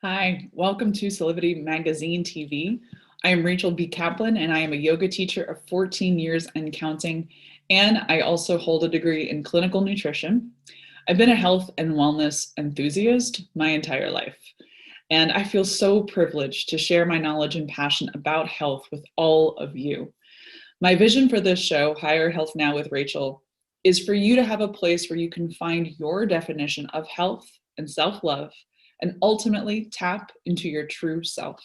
Hi, welcome to Solidity Magazine TV. I am Rachel B. Kaplan, and I am a yoga teacher of 14 years and counting, and I also hold a degree in clinical nutrition. I've been a health and wellness enthusiast my entire life, and I feel so privileged to share my knowledge and passion about health with all of you. My vision for this show, Higher Health Now with Rachel, is for you to have a place where you can find your definition of health and self-love and ultimately tap into your true self.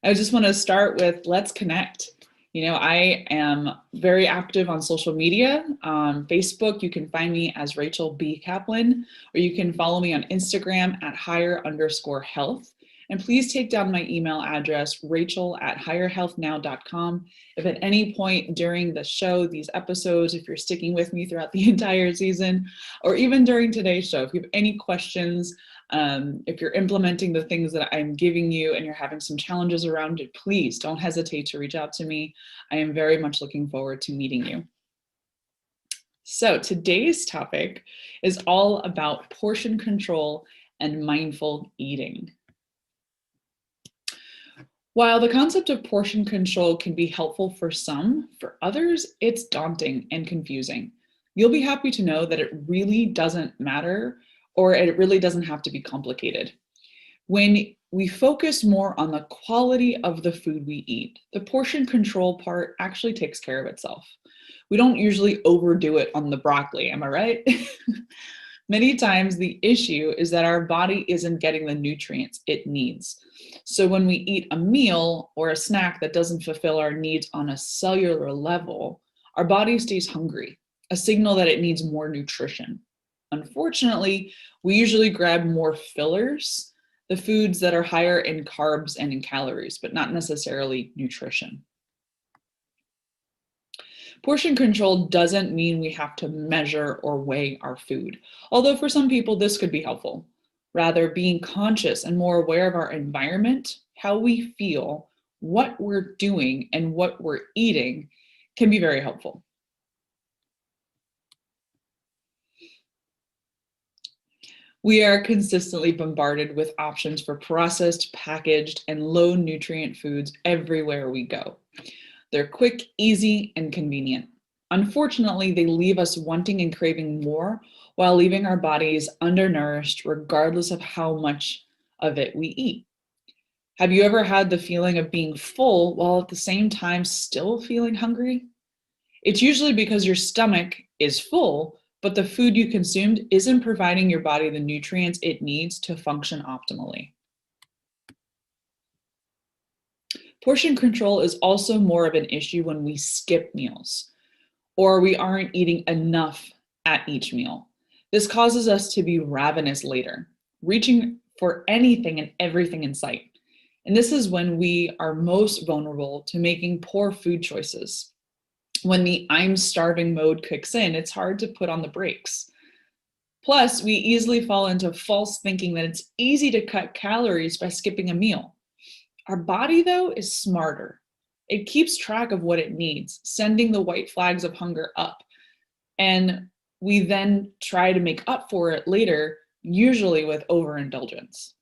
I just want to start with let's connect. You know, I am very active on social media. Facebook, you can find me as Rachel B. Kaplan, or you can follow me on Instagram at higher_health. And please take down my email address, rachel@higherhealthnow.com. If at any point during the show, these episodes, if you're sticking with me throughout the entire season, or even during today's show, if you have any questions, if you're implementing the things that I'm giving you and you're having some challenges around it, please don't hesitate to reach out to me. I am very much looking forward to meeting you. So today's topic is all about portion control and mindful eating. While the concept of portion control can be helpful for some, for others, it's daunting and confusing. You'll be happy to know that it really doesn't matter, or it really doesn't have to be complicated. When we focus more on the quality of the food we eat, the portion control part actually takes care of itself. We don't usually overdo it on the broccoli, am I right? Many times the issue is that our body isn't getting the nutrients it needs. So when we eat a meal or a snack that doesn't fulfill our needs on a cellular level, our body stays hungry, a signal that it needs more nutrition. Unfortunately, we usually grab more fillers, the foods that are higher in carbs and in calories, but not necessarily nutrition. Portion control doesn't mean we have to measure or weigh our food, although for some people this could be helpful. Rather, being conscious and more aware of our environment, how we feel, what we're doing, and what we're eating can be very helpful. We are consistently bombarded with options for processed, packaged, and low nutrient foods everywhere we go. They're quick, easy, and convenient. Unfortunately, they leave us wanting and craving more while leaving our bodies undernourished regardless of how much of it we eat. Have you ever had the feeling of being full while at the same time still feeling hungry? It's usually because your stomach is full, but the food you consumed isn't providing your body the nutrients it needs to function optimally. Portion control is also more of an issue when we skip meals or we aren't eating enough at each meal. This causes us to be ravenous later, reaching for anything and everything in sight. And this is when we are most vulnerable to making poor food choices. When the I'm starving mode kicks in, it's hard to put on the brakes. Plus, we easily fall into false thinking that it's easy to cut calories by skipping a meal. Our body, though, is smarter. It keeps track of what it needs, sending the white flags of hunger up. And we then try to make up for it later, usually with overindulgence.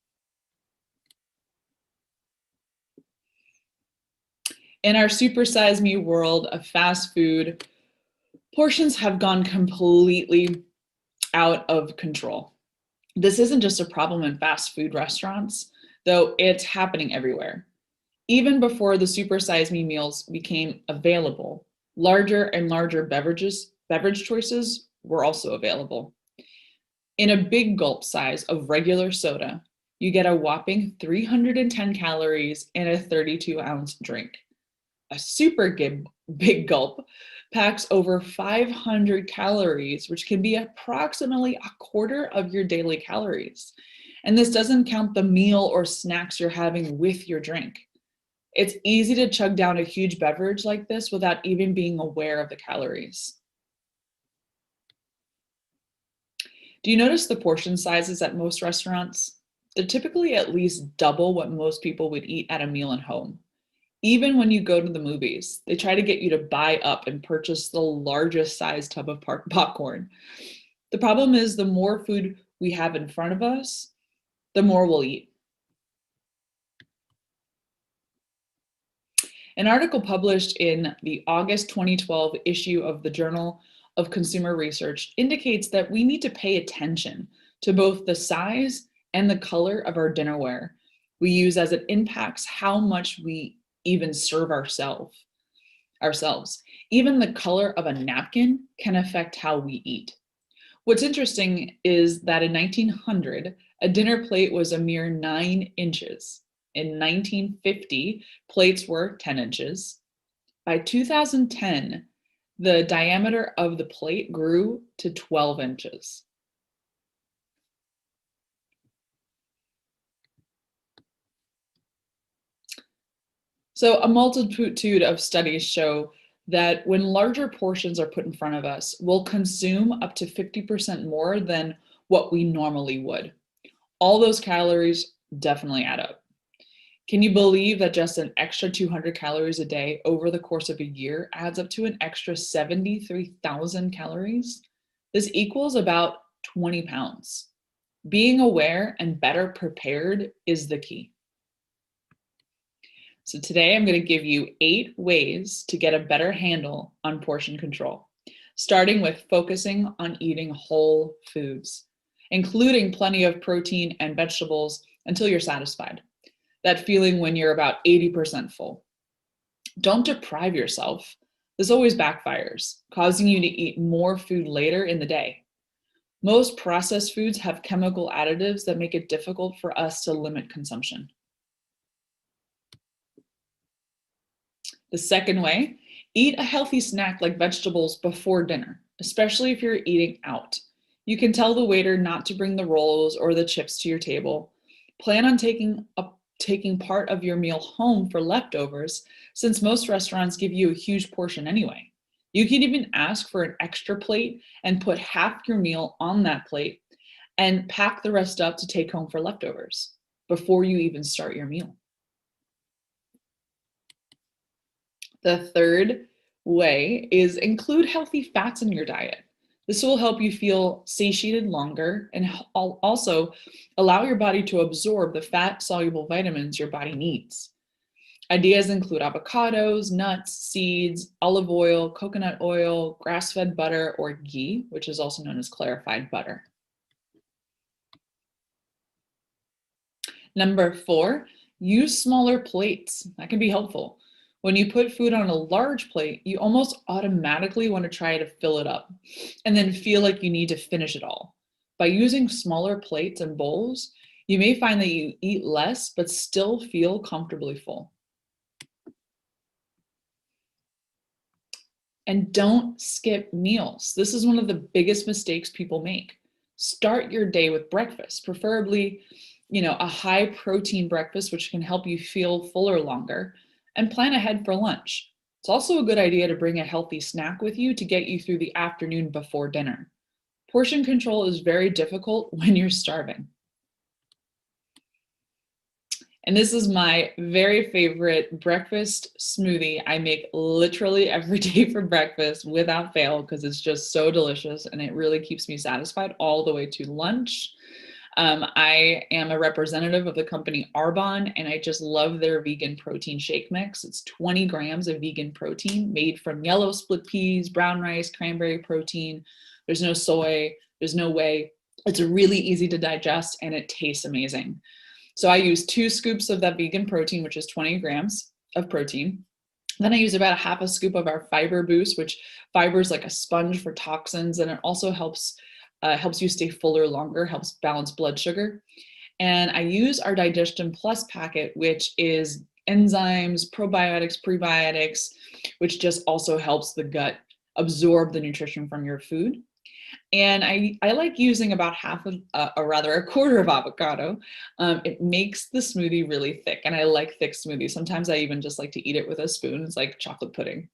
In our supersize me world of fast food, portions have gone completely out of control. This isn't just a problem in fast food restaurants, though it's happening everywhere. Even before the supersize me meals became available, larger and larger beverage choices were also available. In a big gulp size of regular soda, you get a whopping 310 calories in a 32-ounce drink. A super big gulp, packs over 500 calories, which can be approximately a quarter of your daily calories. And this doesn't count the meal or snacks you're having with your drink. It's easy to chug down a huge beverage like this without even being aware of the calories. Do you notice the portion sizes at most restaurants? They're typically at least double what most people would eat at a meal at home. Even when you go to the movies, they try to get you to buy up and purchase the largest size tub of popcorn. The problem is the more food we have in front of us, the more we'll eat. An article published in the August 2012 issue of the Journal of Consumer Research indicates that we need to pay attention to both the size and the color of our dinnerware we use, as it impacts how much we even serve ourselves. Even the color of a napkin can affect how we eat. What's interesting is that in 1900, a dinner plate was a mere 9 inches. In 1950, plates were 10 inches. By 2010, the diameter of the plate grew to 12 inches. So, a multitude of studies show that when larger portions are put in front of us, we'll consume up to 50% more than what we normally would. All those calories definitely add up. Can you believe that just an extra 200 calories a day over the course of a year adds up to an extra 73,000 calories? This equals about 20 pounds. Being aware and better prepared is the key. So today I'm going to give you 8 ways to get a better handle on portion control, starting with focusing on eating whole foods, including plenty of protein and vegetables until you're satisfied. That feeling when you're about 80% full. Don't deprive yourself. This always backfires, causing you to eat more food later in the day. Most processed foods have chemical additives that make it difficult for us to limit consumption. The second way, eat a healthy snack like vegetables before dinner, especially if you're eating out. You can tell the waiter not to bring the rolls or the chips to your table. Plan on taking part of your meal home for leftovers, since most restaurants give you a huge portion anyway. You can even ask for an extra plate and put half your meal on that plate and pack the rest up to take home for leftovers before you even start your meal. The third way is include healthy fats in your diet. This will help you feel satiated longer and also allow your body to absorb the fat-soluble vitamins your body needs. Ideas include avocados, nuts, seeds, olive oil, coconut oil, grass-fed butter, or ghee, which is also known as clarified butter. Number 4, use smaller plates. That can be helpful. When you put food on a large plate, you almost automatically want to try to fill it up and then feel like you need to finish it all. By using smaller plates and bowls, you may find that you eat less but still feel comfortably full. And don't skip meals. This is one of the biggest mistakes people make. Start your day with breakfast, preferably, a high protein breakfast, which can help you feel fuller longer, and plan ahead for lunch. It's also a good idea to bring a healthy snack with you to get you through the afternoon before dinner. Portion control is very difficult when you're starving. And this is my very favorite breakfast smoothie. I make literally every day for breakfast without fail because it's just so delicious and it really keeps me satisfied all the way to lunch. I am a representative of the company Arbonne, and I just love their vegan protein shake mix. It's 20 grams of vegan protein made from yellow split peas, brown rice, cranberry protein. There's no soy, there's no whey. It's really easy to digest and it tastes amazing. So I use 2 scoops of that vegan protein, which is 20 grams of protein. Then I use about a half a scoop of our fiber boost, which fiber is like a sponge for toxins, and it also helps you stay fuller longer, helps balance blood sugar. And I use our Digestion Plus packet, which is enzymes, probiotics, prebiotics, which just also helps the gut absorb the nutrition from your food. And I like using about half of, or rather a quarter of avocado. It makes the smoothie really thick, and I like thick smoothies. Sometimes I even just like to eat it with a spoon. It's like chocolate pudding.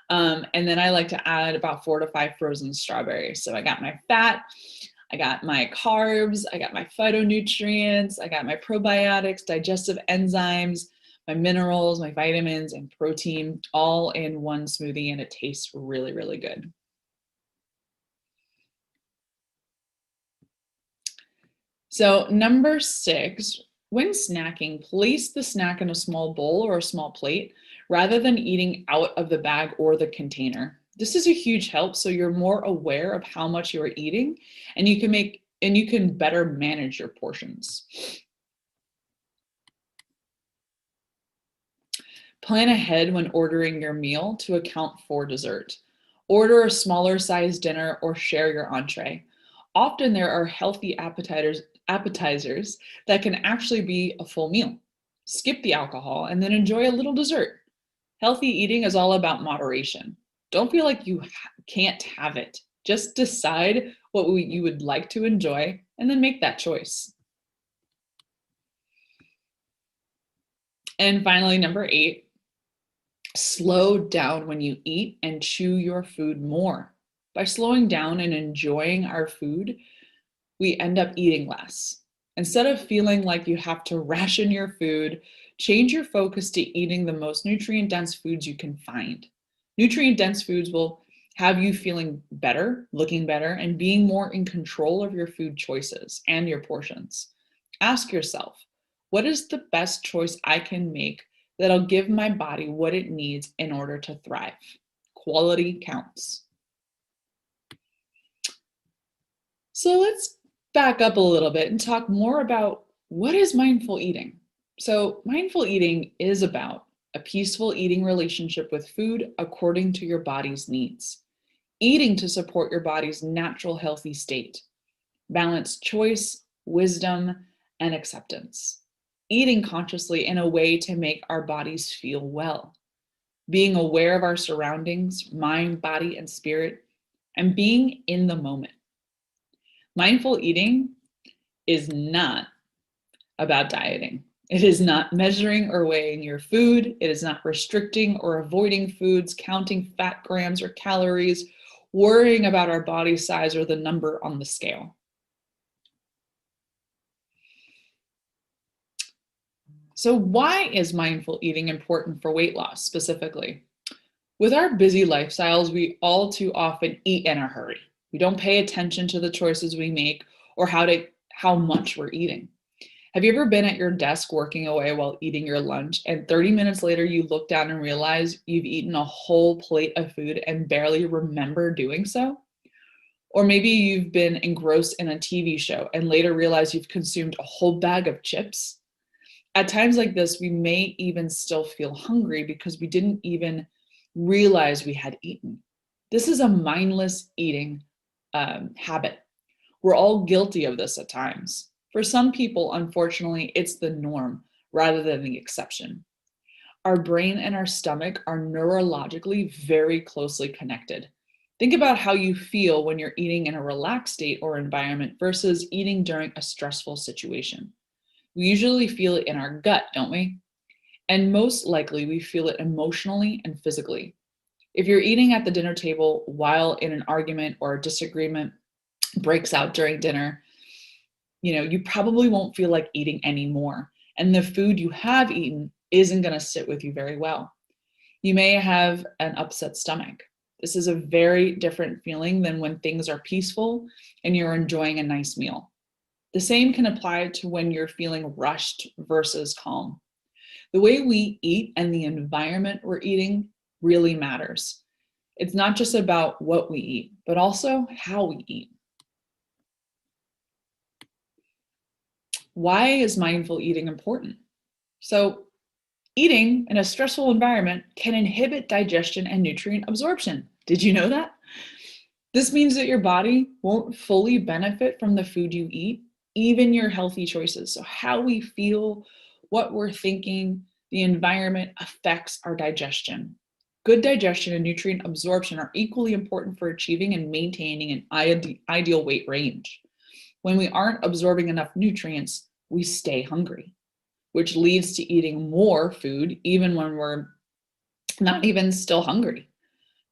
And then I like to add about 4 to 5 frozen strawberries. So I got my fat, I got my carbs, I got my phytonutrients, I got my probiotics, digestive enzymes, my minerals, my vitamins, and protein all in one smoothie, and it tastes really, really good. So number 6, when snacking, place the snack in a small bowl or a small plate rather than eating out of the bag or the container. This is a huge help so you're more aware of how much you're eating and you can better manage your portions. Plan ahead when ordering your meal to account for dessert. Order a smaller size dinner or share your entree. Often there are healthy appetizers that can actually be a full meal. Skip the alcohol and then enjoy a little dessert. Healthy eating is all about moderation. Don't feel like you can't have it. Just decide what you would like to enjoy and then make that choice. And finally, number 8, slow down when you eat and chew your food more. By slowing down and enjoying our food, we end up eating less. Instead of feeling like you have to ration your food, change your focus to eating the most nutrient dense foods you can find. Nutrient dense foods will have you feeling better, looking better, and being more in control of your food choices and your portions. Ask yourself, what is the best choice I can make that'll give my body what it needs in order to thrive? Quality counts. So let's back up a little bit and talk more about what is mindful eating. So mindful eating is about a peaceful eating relationship with food according to your body's needs. Eating to support your body's natural healthy state. Balanced choice, wisdom, and acceptance. Eating consciously in a way to make our bodies feel well. Being aware of our surroundings, mind, body, and spirit, and being in the moment. Mindful eating is not about dieting. It is not measuring or weighing your food. It is not restricting or avoiding foods, counting fat grams or calories, worrying about our body size or the number on the scale. So why is mindful eating important for weight loss specifically? With our busy lifestyles, we all too often eat in a hurry. We don't pay attention to the choices we make or how much we're eating. Have you ever been at your desk working away while eating your lunch and 30 minutes later you look down and realize you've eaten a whole plate of food and barely remember doing so? Or maybe you've been engrossed in a TV show and later realize you've consumed a whole bag of chips. At times like this, we may even still feel hungry because we didn't even realize we had eaten. This is a mindless eating habit. We're all guilty of this at times. For some people, unfortunately, it's the norm rather than the exception. Our brain and our stomach are neurologically very closely connected. Think about how you feel when you're eating in a relaxed state or environment versus eating during a stressful situation. We usually feel it in our gut, don't we? And most likely we feel it emotionally and physically. If you're eating at the dinner table while in an argument or a disagreement breaks out during dinner, you probably won't feel like eating anymore. And the food you have eaten isn't going to sit with you very well. You may have an upset stomach. This is a very different feeling than when things are peaceful and you're enjoying a nice meal. The same can apply to when you're feeling rushed versus calm. The way we eat and the environment we're eating really matters. It's not just about what we eat, but also how we eat. Why is mindful eating important? So, eating in a stressful environment can inhibit digestion and nutrient absorption. Did you know that? This means that your body won't fully benefit from the food you eat, even your healthy choices. So how we feel, what we're thinking, the environment affects our digestion. Good digestion and nutrient absorption are equally important for achieving and maintaining an ideal weight range. When we aren't absorbing enough nutrients, we stay hungry, which leads to eating more food even when we're not even still hungry.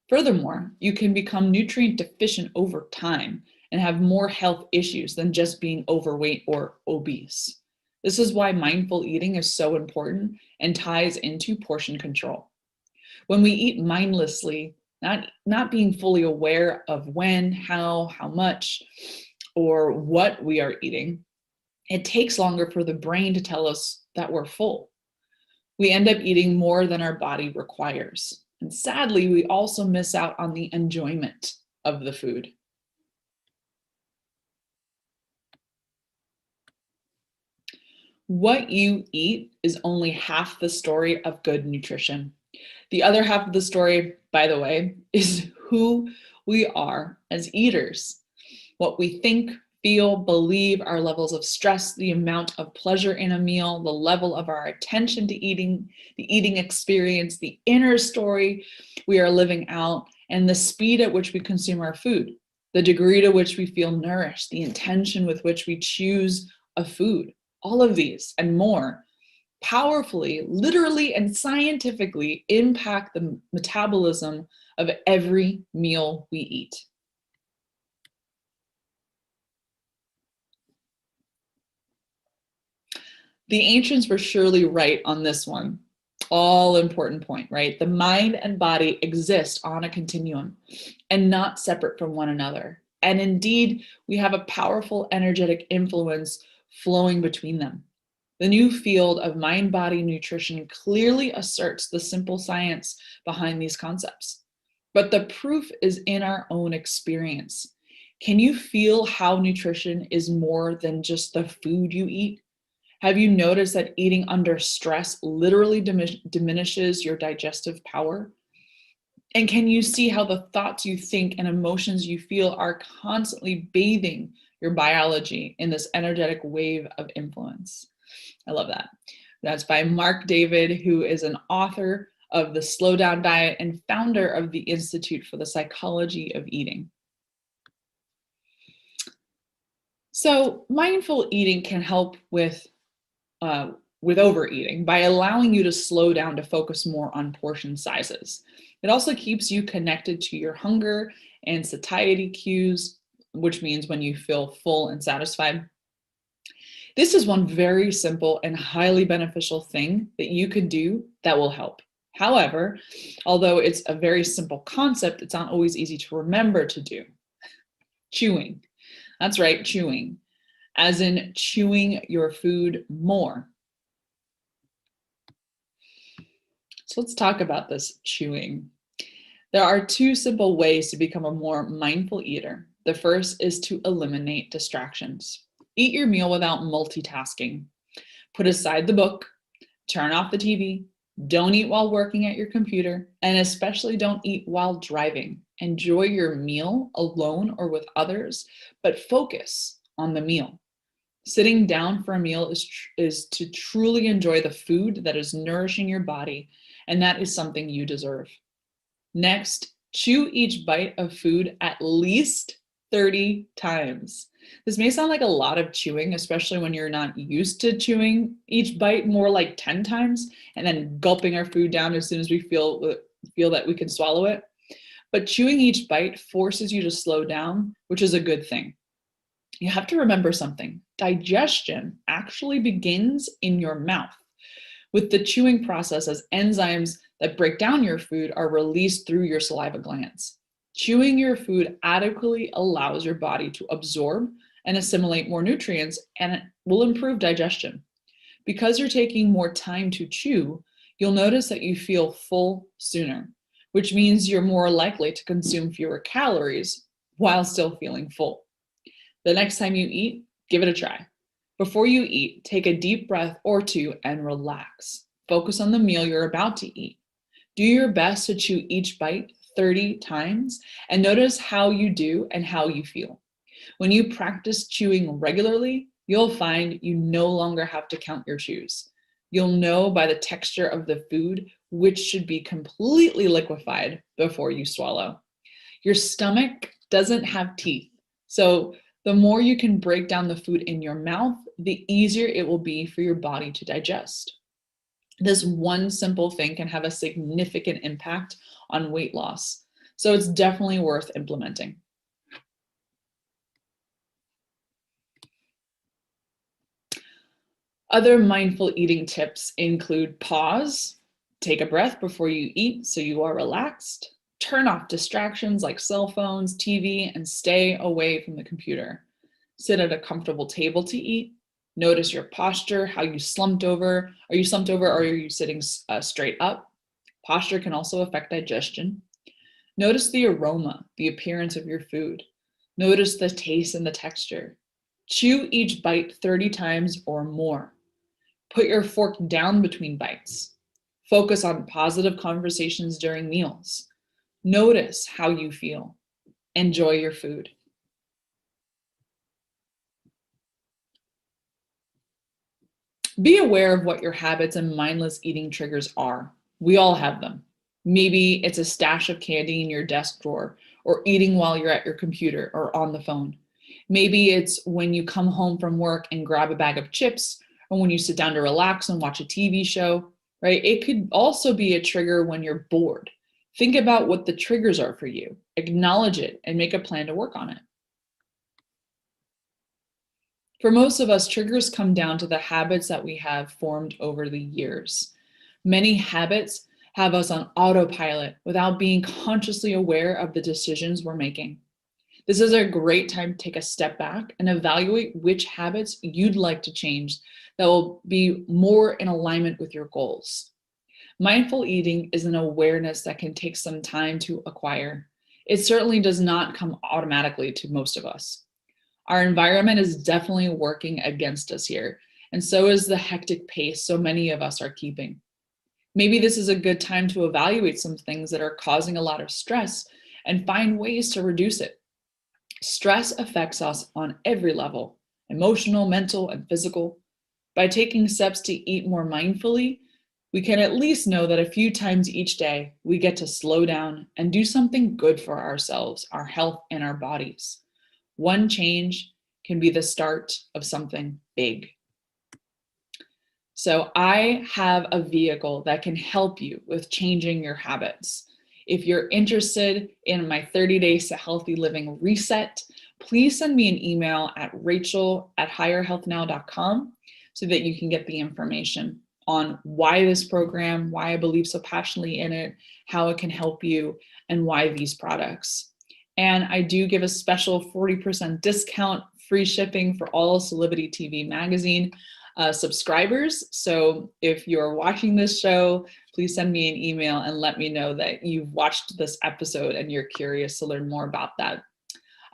Furthermore, you can become nutrient deficient over time and have more health issues than just being overweight or obese. This is why mindful eating is so important and ties into portion control. When we eat mindlessly, not being fully aware of when, how much, or what we are eating, it takes longer for the brain to tell us that we're full. We end up eating more than our body requires. And sadly, we also miss out on the enjoyment of the food. What you eat is only half the story of good nutrition. The other half of the story, by the way, is who we are as eaters. What we think, feel, believe, our levels of stress, the amount of pleasure in a meal, the level of our attention to eating, the eating experience, the inner story we are living out, and the speed at which we consume our food, the degree to which we feel nourished, the intention with which we choose a food. All of these and more powerfully, literally, and scientifically impact the metabolism of every meal we eat. The ancients were surely right on this one. All important point, right? The mind and body exist on a continuum and not separate from one another. And indeed, we have a powerful energetic influence flowing between them. The new field of mind-body nutrition clearly asserts the simple science behind these concepts. But the proof is in our own experience. Can you feel how nutrition is more than just the food you eat? Have you noticed that eating under stress literally diminishes your digestive power? And can you see how the thoughts you think and emotions you feel are constantly bathing your biology in this energetic wave of influence? I love that. That's by Mark David, who is an author of The Slow Down Diet and founder of the Institute for the Psychology of Eating. So mindful eating can help with overeating by allowing you to slow down to focus more on portion sizes. It also keeps you connected to your hunger and satiety cues, which means when you feel full and satisfied. This is one very simple and highly beneficial thing that you could do that will help. However, although it's a very simple concept, it's not always easy to remember to do. Chewing. That's right, chewing. As in chewing your food more. So let's talk about this chewing. There are two simple ways to become a more mindful eater. The first is to eliminate distractions. Eat your meal without multitasking. Put aside the book, turn off the TV, don't eat while working at your computer, and especially don't eat while driving. Enjoy your meal alone or with others, but focus on the meal. Sitting down for a meal is to truly enjoy the food that is nourishing your body, and that is something you deserve. Next, chew each bite of food at least 30 times. This may sound like a lot of chewing, especially when you're not used to chewing each bite, more like 10 times, and then gulping our food down as soon as we feel that we can swallow it. But chewing each bite forces you to slow down, which is a good thing. You have to remember something. Digestion actually begins in your mouth with the chewing process, as enzymes that break down your food are released through your saliva glands. Chewing your food adequately allows your body to absorb and assimilate more nutrients, and it will improve digestion. Because you're taking more time to chew, you'll notice that you feel full sooner, which means you're more likely to consume fewer calories while still feeling full. The next time you eat, give it a try. Before you eat, take a deep breath or two and relax. Focus on the meal you're about to eat. Do your best to chew each bite 30 times and notice how you do and how you feel. When you practice chewing regularly, you'll find you no longer have to count your chews. You'll know by the texture of the food which should be completely liquefied before you swallow. Your stomach doesn't have teeth, so the more you can break down the food in your mouth, the easier it will be for your body to digest. This one simple thing can have a significant impact on weight loss, so it's definitely worth implementing. Other mindful eating tips include pause, take a breath before you eat so you are relaxed, turn off distractions like cell phones, TV, and stay away from the computer. Sit at a comfortable table to eat. Notice your posture, how you slumped over. Are you slumped over or are you sitting straight up? Posture can also affect digestion. Notice the aroma, the appearance of your food. Notice the taste and the texture. Chew each bite 30 times or more. Put your fork down between bites. Focus on positive conversations during meals. Notice how you feel. Enjoy your food. Be aware of what your habits and mindless eating triggers are. We all have them. Maybe it's a stash of candy in your desk drawer, or eating while you're at your computer or on the phone. Maybe it's when you come home from work and grab a bag of chips, or when you sit down to relax and watch a TV show, right? It could also be a trigger when you're bored. Think about what the triggers are for you, acknowledge it, and make a plan to work on it. For most of us, triggers come down to the habits that we have formed over the years. Many habits have us on autopilot without being consciously aware of the decisions we're making. This is a great time to take a step back and evaluate which habits you'd like to change that will be more in alignment with your goals. Mindful eating is an awareness that can take some time to acquire. It certainly does not come automatically to most of us. Our environment is definitely working against us here, and so is the hectic pace so many of us are keeping. Maybe this is a good time to evaluate some things that are causing a lot of stress and find ways to reduce it. Stress affects us on every level, emotional, mental, and physical. By taking steps to eat more mindfully, we can at least know that a few times each day we get to slow down and do something good for ourselves, our health, and our bodies. One change can be the start of something big. So I have a vehicle that can help you with changing your habits. If you're interested in my 30 Days to Healthy Living Reset, please send me an email at rachel@higherhealthnow.com so that you can get the information on why this program, why I believe so passionately in it, how it can help you, and why these products. And I do give a special 40% discount, free shipping for all Celebrity TV Magazine subscribers. So if you're watching this show, please send me an email and let me know that you've watched this episode and you're curious to learn more about that.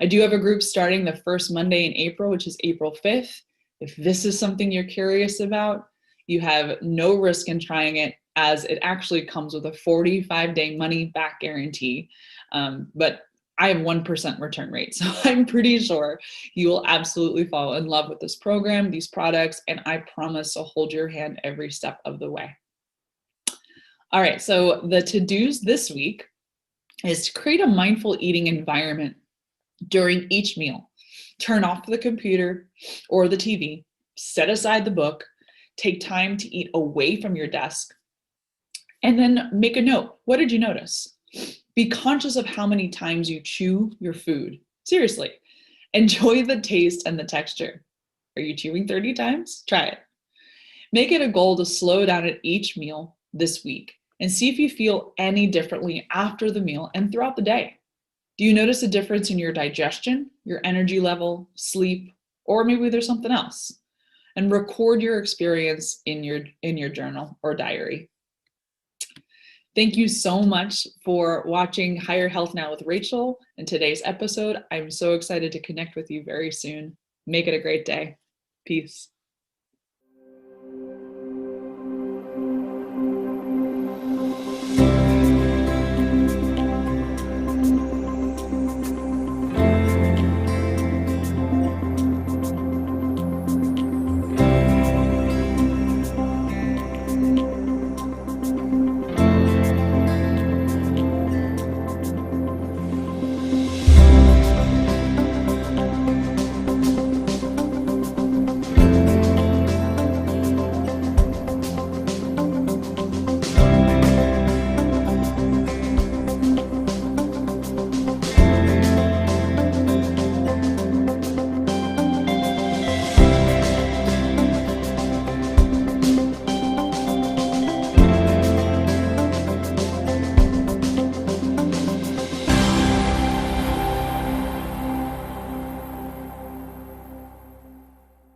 I do have a group starting the first Monday in April, which is April 5th. If this is something you're curious about, you have no risk in trying it, as it actually comes with a 45-day money back guarantee. But I have 1% return rate. So I'm pretty sure you will absolutely fall in love with this program, these products, and I promise to hold your hand every step of the way. All right, so the to-dos this week is to create a mindful eating environment during each meal. Turn off the computer or the TV, set aside the book, take time to eat away from your desk, and then make a note. What did you notice? Be conscious of how many times you chew your food. Seriously, enjoy the taste and the texture. Are you chewing 30 times? Try it. Make it a goal to slow down at each meal this week and see if you feel any differently after the meal and throughout the day. Do you notice a difference in your digestion, your energy level, sleep, or maybe there's something else? And record your experience in your journal or diary. Thank you so much for watching Higher Health Now with Rachel in today's episode. I'm so excited to connect with you very soon. Make it a great day. Peace.